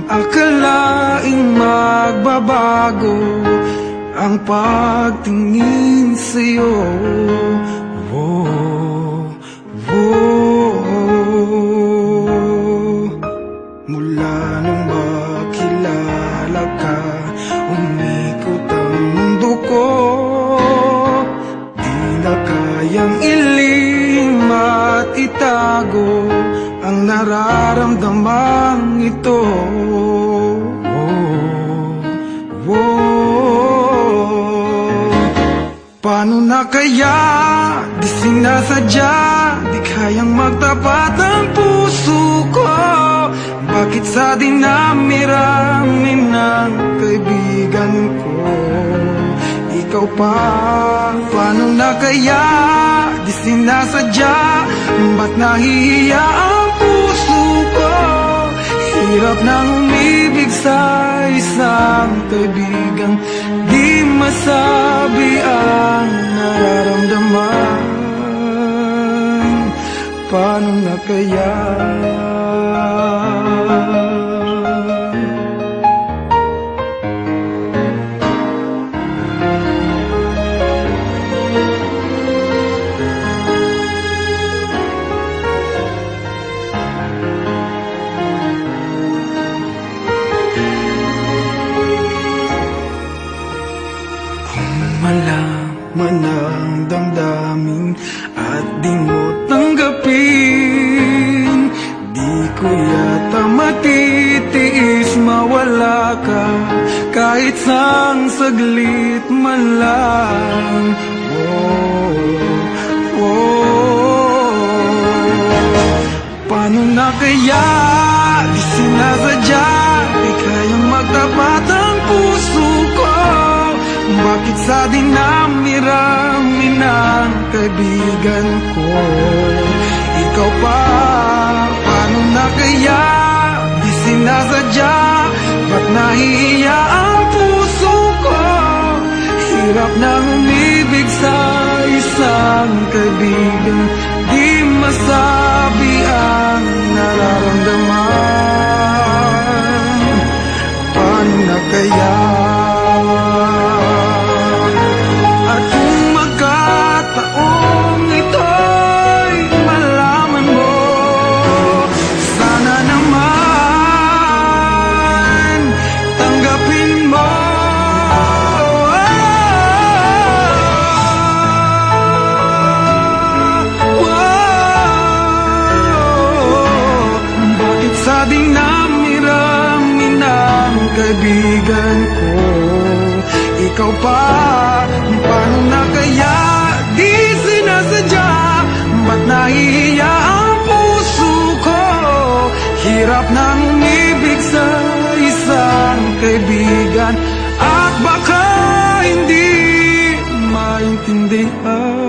akalaing magbabago ang pagtingin sa'yo. Mula nung makilala ka, umikot ang mundo ko. Di na kayang ilihim at itago ang nararamdamang ito. Paano na kaya, di sinasadya, di kayang magtapat ang puso ko? Bakit sa dinami-rami ng kaibigan ko, ikaw pa? Paano na kaya, di sinasadya, ba't nahihiya ang puso ko? Hirap nang umibig sa isang kaibigan, di masabi ang nararamdaman. Paano na kaya? Malaman ang damdamin at di mo tanggapin, di ko yata matitiis mawala ka kahit sang saglit man lang. Paano na kaya, di sinasadya, di kayang magtapat ang puso ko? Bakit sa dinami-rami ng kaibigan ko, ikaw pa? Paano na kaya, di sinasadya, ba't nahihiya ang puso ko? Hirap nang umibig sa isang kaibigan, di masabi ang nararamdaman. Paano na kaya? Sa dinami-rami ng kaibigan ko, ikaw pa? Paano na kaya, di sinasadya, ba't nahihiya ang puso ko? Hirap nang umibig sa isang kaibigan, at baka hindi maintindihan.